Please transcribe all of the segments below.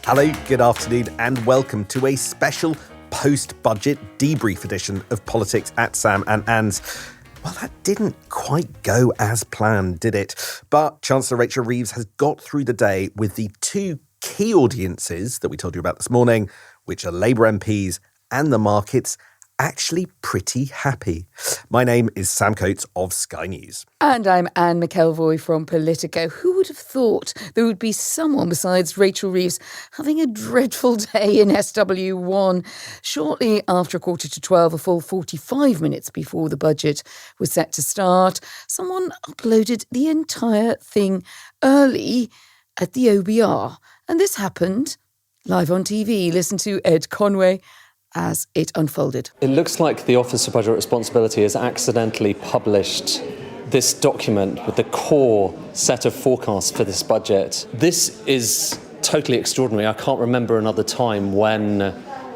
Hello, good afternoon, and welcome to a special post-budget debrief edition of Politics at Sam and Anne's. Well, that didn't quite go as planned, did it? But Chancellor Rachel Reeves has got through the day with the two key audiences that we told you about this morning, which are Labour MPs and the markets, actually pretty happy. My name is Sam Coates of Sky News. And I'm Anne McElvoy from Politico. Who would have thought there would be someone besides Rachel Reeves having a dreadful day in SW1? Shortly after 11:45, a full 45 minutes before the budget was set to start, someone uploaded the entire thing early at the OBR. And this happened live on TV. Listen to Ed Conway as it unfolded. It looks like the Office of Budget Responsibility has accidentally published this document with the core set of forecasts for this budget. This is totally extraordinary. I can't remember another time when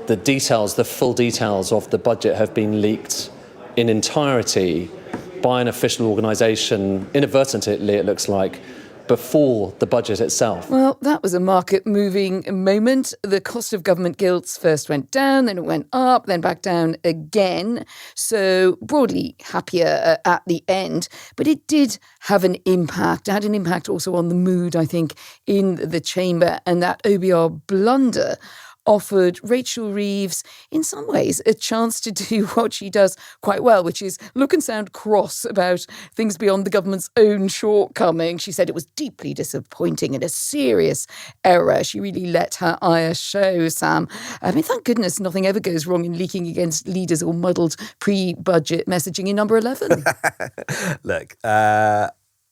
the full details of the budget have been leaked in entirety by an official organisation, inadvertently it looks like, before the budget itself. Well, that was a market-moving moment. The cost of government gilts first went down, then it went up, then back down again. So broadly happier at the end. But it did have an impact. It had an impact also on the mood, I think, in the chamber. And that OBR blunder offered Rachel Reeves, in some ways, a chance to do what she does quite well, which is look and sound cross about things beyond the government's own shortcomings. She said it was deeply disappointing and a serious error. She really let her ire show, Sam. I mean, thank goodness nothing ever goes wrong in leaking against leaders or muddled pre-budget messaging in number 11. Look,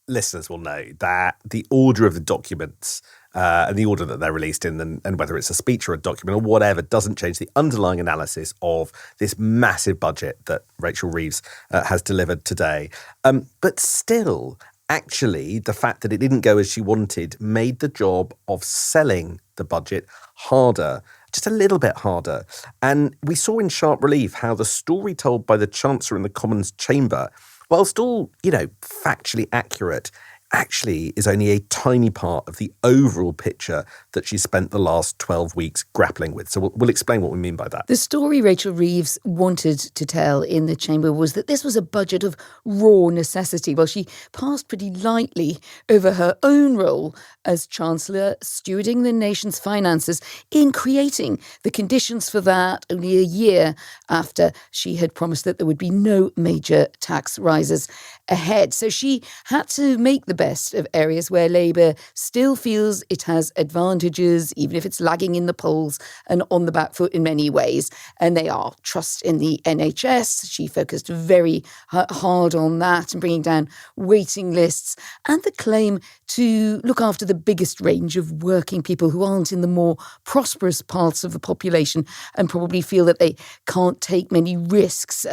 listeners will know that the order of the documents and the order that they're released in, and whether it's a speech or a document or whatever, doesn't change the underlying analysis of this massive budget that Rachel Reeves has delivered today. But still, actually, the fact that it didn't go as she wanted made the job of selling the budget harder, just a little bit harder. And we saw in sharp relief how the story told by the Chancellor in the Commons chamber, whilst all, factually accurate, actually is only a tiny part of the overall picture that she spent the last 12 weeks grappling with. So we'll explain what we mean by that. The story Rachel Reeves wanted to tell in the chamber was that this was a budget of raw necessity. Well, she passed pretty lightly over her own role as Chancellor, stewarding the nation's finances in creating the conditions for that only a year after she had promised that there would be no major tax rises ahead. So she had to make the best of areas where Labour still feels it has advantages, even if it's lagging in the polls and on the back foot in many ways. And they are trust in the NHS. She focused very hard on that and bringing down waiting lists, and the claim to look after the biggest range of working people who aren't in the more prosperous parts of the population and probably feel that they can't take many risks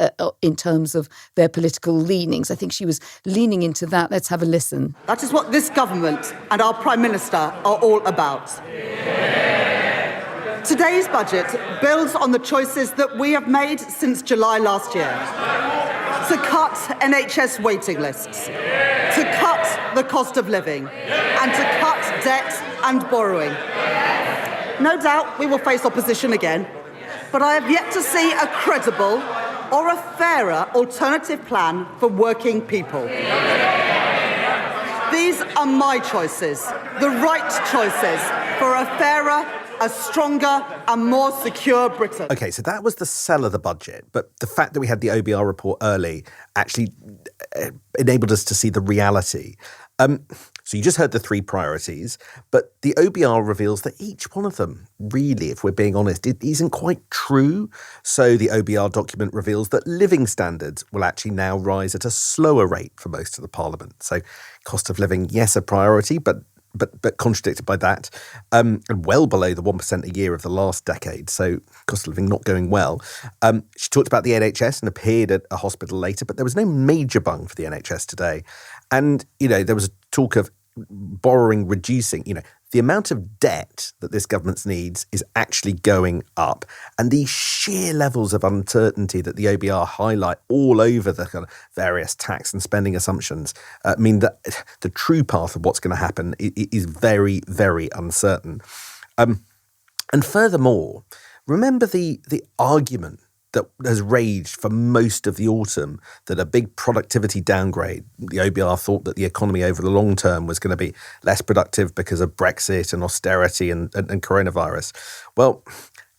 in terms of their political leanings. I think she was leaning into that. Let's have a listen. That is what this government and our Prime Minister are all about. Today's budget builds on the choices that we have made since July last year. To cut NHS waiting lists, to cut the cost of living, and to cut debt and borrowing. No doubt we will face opposition again, but I have yet to see a credible or a fairer alternative plan for working people. These are my choices, the right choices for a fairer, a stronger and more secure Britain. OK, so that was the sell of the budget. But the fact that we had the OBR report early actually enabled us to see the reality. So you just heard the three priorities, but the OBR reveals that each one of them, really, if we're being honest, it isn't quite true. So the OBR document reveals that living standards will actually now rise at a slower rate for most of the Parliament. So cost of living, yes, a priority, but contradicted by that, and well below the 1% a year of the last decade. So cost of living not going well. She talked about the NHS and appeared at a hospital later, but there was no major bung for the NHS today. And, there was talk of borrowing reducing. The amount of debt that this government needs is actually going up. And the sheer levels of uncertainty that the OBR highlight all over the kind of various tax and spending assumptions mean that the true path of what's going to happen is very, very uncertain. And furthermore, remember the argument that has raged for most of the autumn, that a big productivity downgrade, the OBR thought that the economy over the long term was going to be less productive because of Brexit and austerity and coronavirus. Well,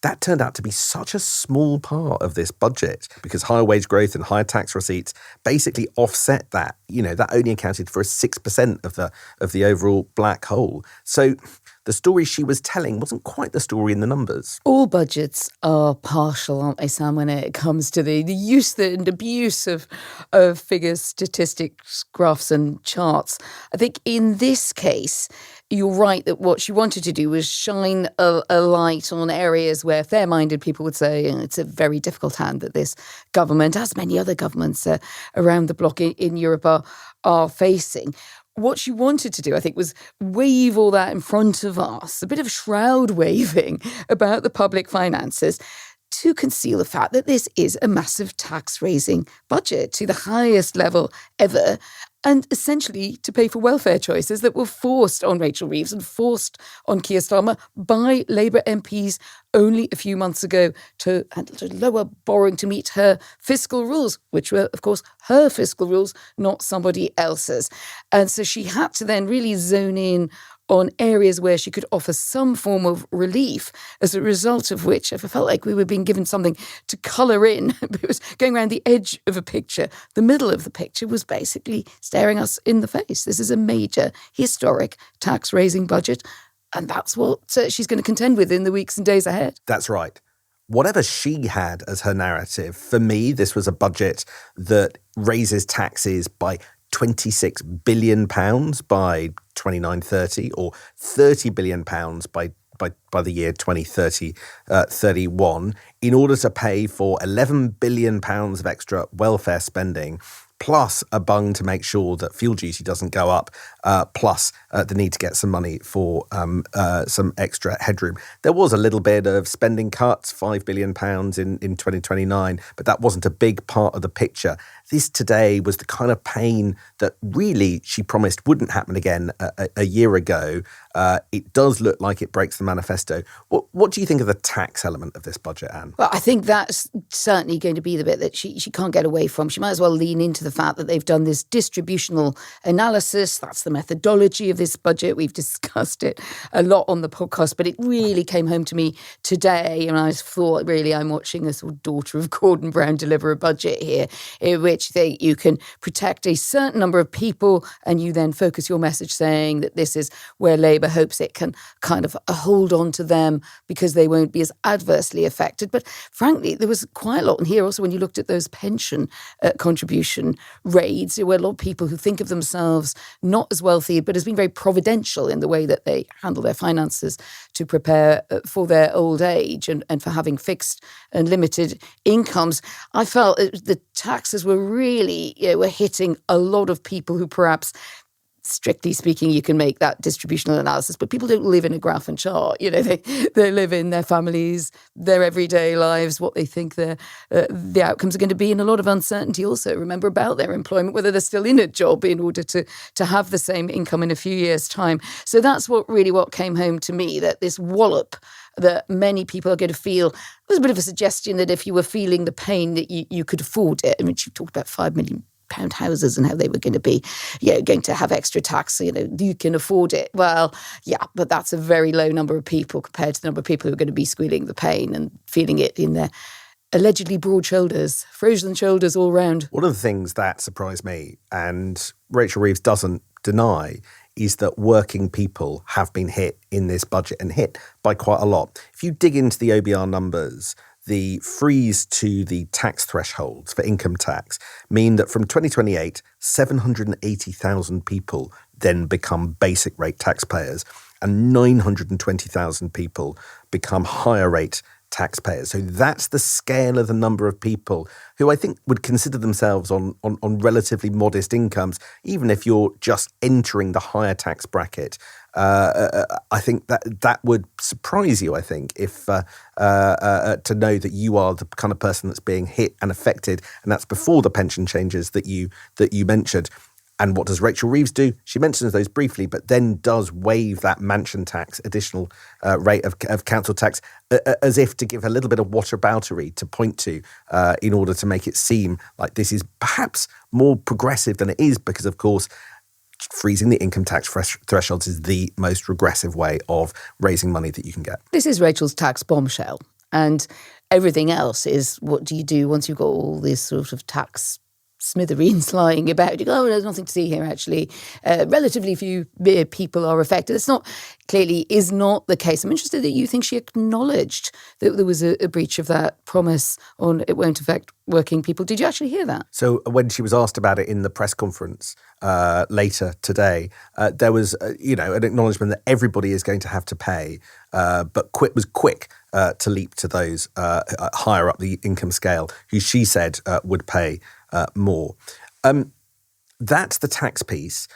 that turned out to be such a small part of this budget because higher wage growth and higher tax receipts basically offset that. That only accounted for 6% of the overall black hole. So the story she was telling wasn't quite the story in the numbers. All budgets are partial, aren't they, Sam, when it comes to the use and abuse of figures, statistics, graphs and charts. I think in this case, you're right that what she wanted to do was shine a light on areas where fair-minded people would say it's a very difficult hand that this government, as many other governments around the bloc in Europe are facing. What she wanted to do, I think, was wave all that in front of us, a bit of shroud waving about the public finances to conceal the fact that this is a massive tax-raising budget to the highest level ever, and essentially to pay for welfare choices that were forced on Rachel Reeves and forced on Keir Starmer by Labour MPs only a few months ago to lower borrowing to meet her fiscal rules, which were, of course, her fiscal rules, not somebody else's. And so she had to then really zone in on areas where she could offer some form of relief, as a result of which I felt like we were being given something to colour in. It was going around the edge of a picture. The middle of the picture was basically staring us in the face. This is a major, historic tax-raising budget, and that's what she's going to contend with in the weeks and days ahead. That's right. Whatever she had as her narrative, for me, this was a budget that raises taxes by £26 billion by 29-30 or £30 billion by the year 2031 in order to pay for £11 billion of extra welfare spending, plus a bung to make sure that fuel duty doesn't go up, plus the need to get some money for some extra headroom. There was a little bit of spending cuts, £5 billion in 2029, but that wasn't a big part of the picture. This today was the kind of pain that really she promised wouldn't happen again a year ago. It does look like it breaks the manifesto. What do you think of the tax element of this budget, Anne? Well, I think that's certainly going to be the bit that she can't get away from. She might as well lean into the fact that they've done this distributional analysis. That's the methodology of this budget. We've discussed it a lot on the podcast, but it really came home to me today. And I thought, really, I'm watching a sort of daughter of Gordon Brown deliver a budget here, in which you can protect a certain number of people and you then focus your message saying that this is where Labour hopes it can kind of hold on to them because they won't be as adversely affected. But frankly, there was quite a lot in here also when you looked at those pension contribution rates. There were a lot of people who think of themselves not as wealthy, but as being very providential in the way that they handle their finances to prepare for their old age and for having fixed and limited incomes. I felt the taxes were really, were hitting a lot of people who perhaps, strictly speaking, you can make that distributional analysis, but people don't live in a graph and chart. They live in their families, their everyday lives, what they think the outcomes are going to be, and a lot of uncertainty also, remember, about their employment, whether they're still in a job in order to have the same income in a few years' time. So that's what came home to me, that this wallop that many people are going to feel was a bit of a suggestion that if you were feeling the pain that you could afford it. I mean, she talked about £5 million houses and how they were going to be, going to have extra tax, you can afford it. Well, yeah, but that's a very low number of people compared to the number of people who are going to be squealing the pain and feeling it in their allegedly broad shoulders, frozen shoulders all round. One of the things that surprised me, and Rachel Reeves doesn't deny, is that working people have been hit in this budget and hit by quite a lot. If you dig into the OBR numbers, the freeze to the tax thresholds for income tax mean that from 2028, 780,000 people then become basic rate taxpayers and 920,000 people become higher rate taxpayers. So that's the scale of the number of people who I think would consider themselves on relatively modest incomes, even if you're just entering the higher tax bracket. I think that would surprise you, I think, if to know that you are the kind of person that's being hit and affected, and that's before the pension changes that you mentioned. And what does Rachel Reeves do? She mentions those briefly, but then does waive that mansion tax, additional rate of council tax, as if to give a little bit of whataboutery to point to in order to make it seem like this is perhaps more progressive than it is, because, of course, freezing the income tax thresholds is the most regressive way of raising money that you can get. This is Rachel's tax bombshell. And everything else is, what do you do once you've got all this sort of tax smithereens lying about? You go, oh, there's nothing to see here, actually. Relatively few people are affected. It's not, clearly is not the case. I'm interested that you think she acknowledged that there was a breach of that promise on it won't affect working people. Did you actually hear that? So when she was asked about it in the press conference later today, there was, an acknowledgement that everybody is going to have to pay, but was quick to leap to those higher up the income scale, who she said would pay more. That's the tax piece.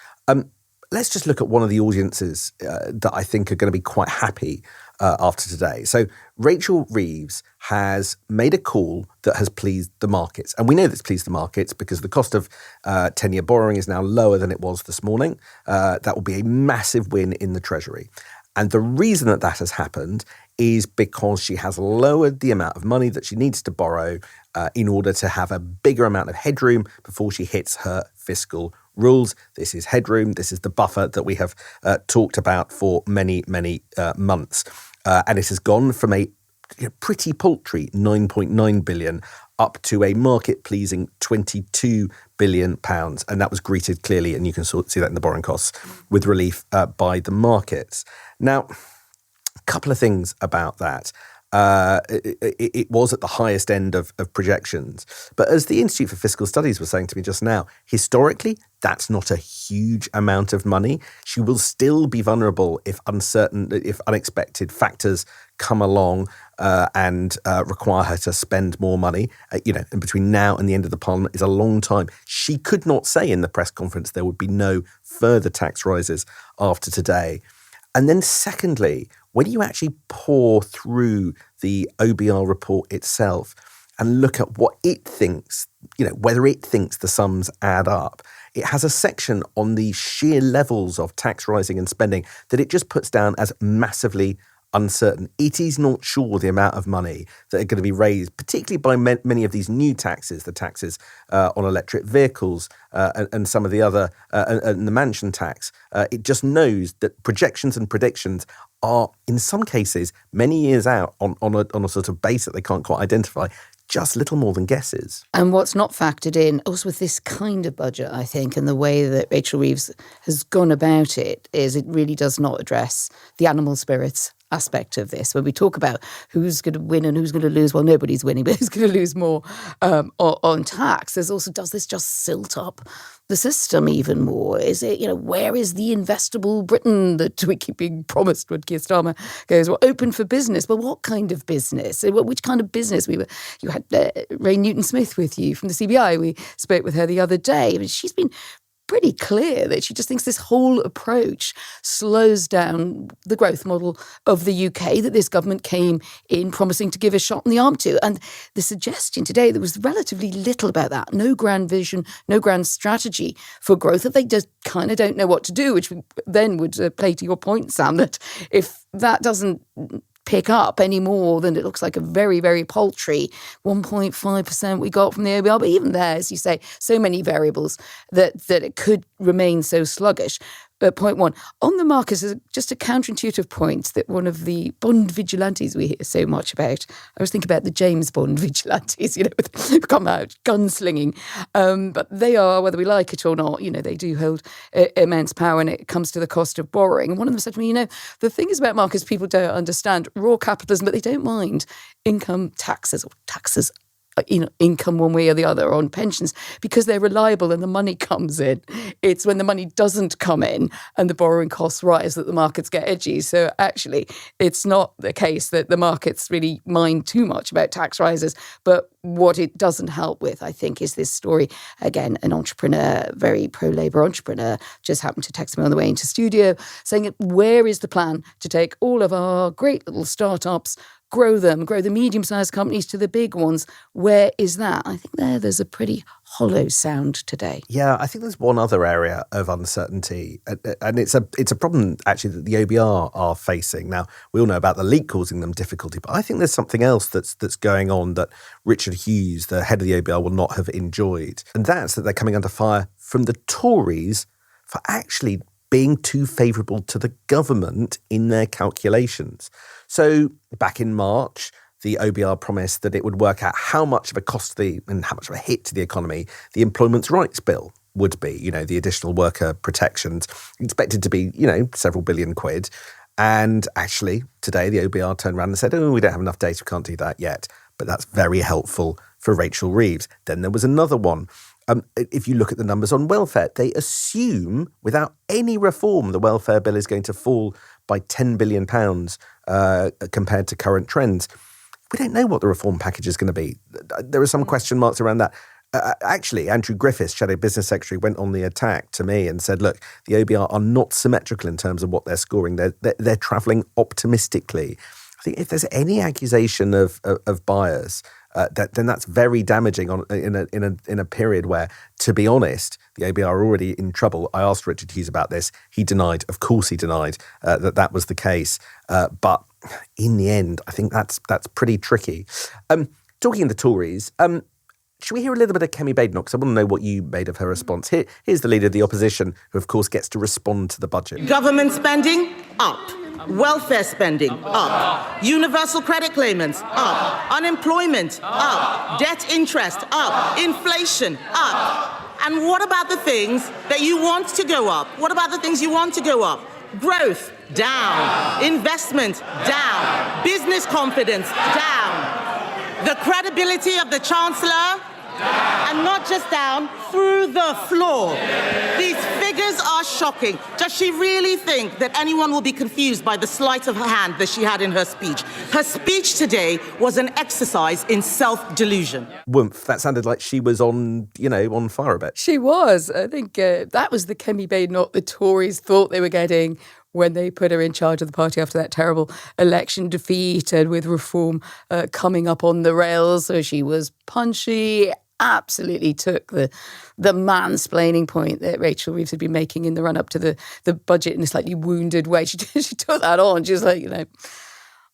Let's just look at one of the audiences that I think are going to be quite happy after today. So Rachel Reeves has made a call that has pleased the markets. And we know that's pleased the markets because the cost of 10-year borrowing is now lower than it was this morning. That will be a massive win in the Treasury. And the reason that has happened is because she has lowered the amount of money that she needs to borrow in order to have a bigger amount of headroom before she hits her fiscal rules. This is headroom. This is the buffer that we have talked about for many, many months. And it has gone from a pretty paltry 9.9 billion up to a market-pleasing 22 billion pounds. And that was greeted clearly, and you can see that in the borrowing costs, with relief by the markets. Now, a couple of things about that. It was at the highest end of projections. But as the Institute for Fiscal Studies was saying to me just now, historically, that's not a huge amount of money. She will still be vulnerable if unexpected factors come along and require her to spend more money. And between now and the end of the Parliament is a long time. She could not say in the press conference there would be no further tax rises after today. And then secondly, when you actually pour through the OBR report itself and look at what it thinks, whether it thinks the sums add up, it has a section on the sheer levels of tax rising and spending that it just puts down as massively uncertain. It is not sure the amount of money that are going to be raised, particularly by many of these new taxes, the taxes on electric vehicles and some of the other, and the mansion tax. It just knows that projections and predictions are, in some cases, many years out on a sort of base that they can't quite identify, just little more than guesses. And what's not factored in, also with this kind of budget, I think, and the way that Rachel Reeves has gone about it, is it really does not address the animal spirits aspect of this. When we talk about who's going to win and who's going to lose, well, nobody's winning, but who's going to lose more on tax? There's also, does this just silt up the system even more? Is it, where is the investable Britain that we keep being promised when Keir Starmer goes, well, open for business? Well, what kind of business? Which kind of business? You had Ray Newton-Smith with you from the CBI. We spoke with her the other day. I mean, she's been pretty clear that she just thinks this whole approach slows down the growth model of the UK that this government came in promising to give a shot in the arm to. And the suggestion today, there was relatively little about that. No grand vision, no grand strategy for growth, that they just kind of don't know what to do, which then would play to your point, Sam, that if that doesn't pick up any more than it looks like a very, very paltry 1.5% we got from the OBR. But even there, as you say, so many variables that it could remain so sluggish. But point one, on the markets, is just a counterintuitive point that one of the Bond vigilantes we hear so much about, I was thinking about the James Bond vigilantes, who've come out gunslinging. But they are, whether we like it or not, they do hold immense power when it comes to the cost of borrowing. And one of them said to me, the thing is about markets, people don't understand raw capitalism, but they don't mind income taxes or taxes income one way or the other on pensions because they're reliable and the money comes in. It's when the money doesn't come in and the borrowing costs rise that the markets get edgy. So actually, it's not the case that the markets really mind too much about tax rises. But what it doesn't help with, I think, is this story. Again, an entrepreneur, very pro-Labour entrepreneur, just happened to text me on the way into studio saying, where is the plan to take all of our great little startups, grow the medium-sized companies to the big ones? Where is that? I think there's a pretty hollow sound today. Yeah, I think there's one other area of uncertainty, and it's a problem actually that the OBR are facing. Now, we all know about the leak causing them difficulty, but I think there's something else that's going on that Richard Hughes, the head of the OBR, will not have enjoyed, and that's that they're coming under fire from the Tories for actually being too favourable to the government in their calculations. So back in March, the OBR promised that it would work out how much of a cost and how much of a hit to the economy the Employment Rights Bill would be, the additional worker protections, expected to be, several billion quid. And actually, today, the OBR turned around and said, we don't have enough data, we can't do that yet. But that's very helpful for Rachel Reeves. Then there was another one. If you look at the numbers on welfare, they assume without any reform, the welfare bill is going to fall by £10 billion compared to current trends. We don't know what the reform package is going to be. There are some question marks around that. Actually, Andrew Griffiths, Shadow Business Secretary, went on the attack to me and said, look, the OBR are not symmetrical in terms of what they're scoring. They're travelling optimistically. I think if there's any accusation of bias, then that's very damaging in a period where, to be honest, the OBR are already in trouble. I asked Richard Hughes about this. He denied, of course he denied, that was the case. But in the end, I think that's pretty tricky. Talking of the Tories, should we hear a little bit of Kemi Badenoch? Because I want to know what you made of her response. Here's the leader of the opposition, who of course gets to respond to the budget. Government spending, up. Welfare spending, up. Universal credit claimants, up. Unemployment, up. Debt interest, up. Inflation, up. And what about the things that you want to go up? What about the things you want to go up? Growth, down. Investment, down. Business confidence, down. The credibility of the chancellor, and not just down, through the floor. These figures are shocking. Does she really think that anyone will be confused by the sleight of her hand that she had in her speech? Her speech today was an exercise in self-delusion. Woomph, that sounded like she was on fire a bit. She was. I think that was the Kemi Badenoch the Tories thought they were getting when they put her in charge of the party after that terrible election defeat, and with reform coming up on the rails. So she was punchy, absolutely took the mansplaining point that Rachel Reeves had been making in the run-up to the budget in a slightly wounded way. She took that on. She was like,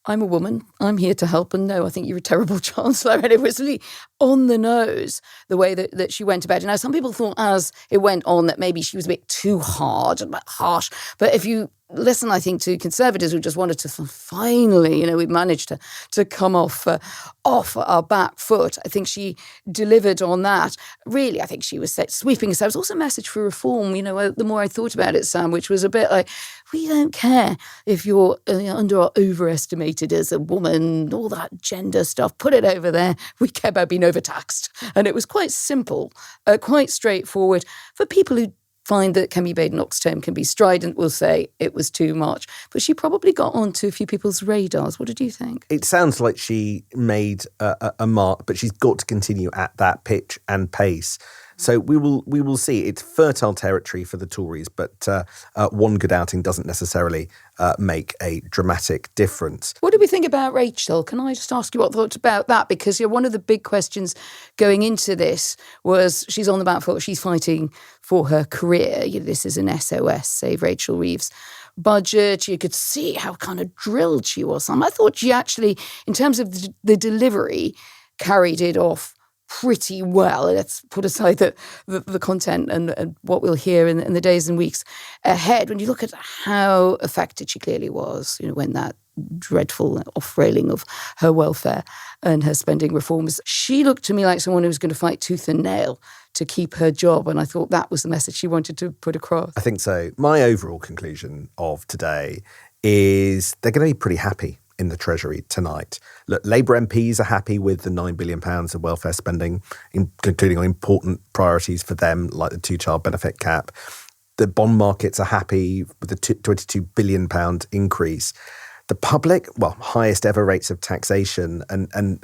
I'm a woman. I'm here to help. And no, I think you're a terrible chancellor. And it was really on the nose, the way that she went about it. Now, some people thought as it went on that maybe she was a bit too hard and a bit harsh. But if you listen, I think, to Conservatives who just wanted to finally, we've managed to come off our back foot. I think she delivered on that. Really, I think she was sweeping us. There was also a message for reform, the more I thought about it, Sam, which was a bit like, we don't care if you're under or overestimated as a woman, all that gender stuff, put it over there. We care about being overtaxed. And it was quite simple, quite straightforward for people who find that Kemi Badenoch's term can be strident, will say it was too much. But she probably got onto a few people's radars. What did you think? It sounds like she made a mark, but she's got to continue at that pitch and pace. So we will see. It's fertile territory for the Tories, but one good outing doesn't necessarily make a dramatic difference. What do we think about Rachel? Can I just ask you what thoughts about that? Because one of the big questions going into this was she's on the back foot. She's fighting for her career. This is an SOS, Save Rachel Reeves budget. You could see how kind of drilled she was. I thought she actually, in terms of the delivery, carried it off pretty well. Let's put aside the content and what we'll hear in the days and weeks ahead. When you look at how affected she clearly was, when that dreadful off-railing of her welfare and her spending reforms, she looked to me like someone who was going to fight tooth and nail to keep her job. And I thought that was the message she wanted to put across. I think so. My overall conclusion of today is they're going to be pretty happy in the Treasury tonight. Look, Labour MPs are happy with the £9 billion of welfare spending, including on important priorities for them, like the two-child benefit cap. The bond markets are happy with the £22 billion increase. The public, highest ever rates of taxation. And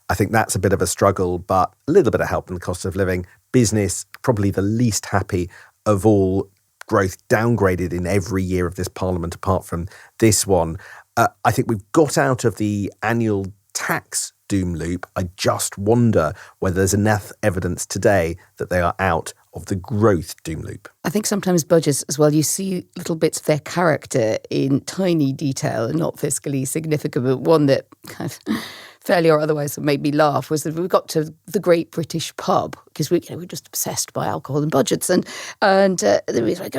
I think that's a bit of a struggle, but a little bit of help in the cost of living. Business, probably the least happy of all. Growth downgraded in every year of this parliament, apart from this one. I think we've got out of the annual tax doom loop. I just wonder whether there's enough evidence today that they are out of the growth doom loop. I think sometimes budgets as well, you see little bits of their character in tiny detail and not fiscally significant. But one that kind of fairly or otherwise made me laugh was that we got to the Great British Pub, because we're just obsessed by alcohol and budgets. And there was like,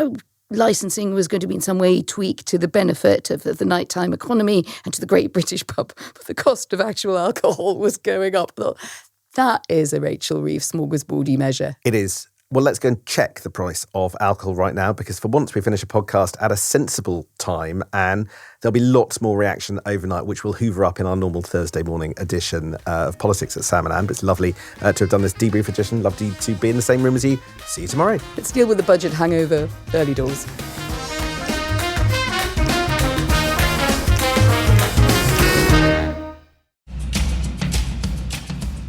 licensing was going to be in some way tweaked to the benefit of the nighttime economy and to the Great British Pub. But the cost of actual alcohol was going up. That is a Rachel Reeves smorgasbordy measure. It is. Well, let's go and check the price of alcohol right now, because for once we finish a podcast at a sensible time, and there'll be lots more reaction overnight, which we'll hoover up in our normal Thursday morning edition of Politics at Sam and Anne. But it's lovely to have done this debrief edition. Lovely to be in the same room as you. See you tomorrow. Let's deal with the budget hangover early doors.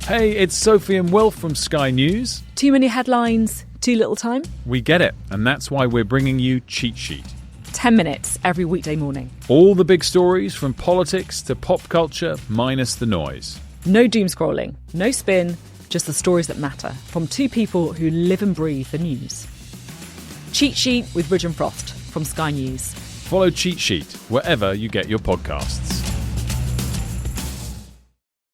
Hey, it's Sophie and Will from Sky News. Too many headlines, too little time? We get it, and that's why we're bringing you Cheat Sheet. 10 minutes every weekday morning. All the big stories from politics to pop culture, minus the noise. No doom scrolling, no spin, just the stories that matter from two people who live and breathe the news. Cheat Sheet with Ridge and Frost from Sky News. Follow Cheat Sheet wherever you get your podcasts.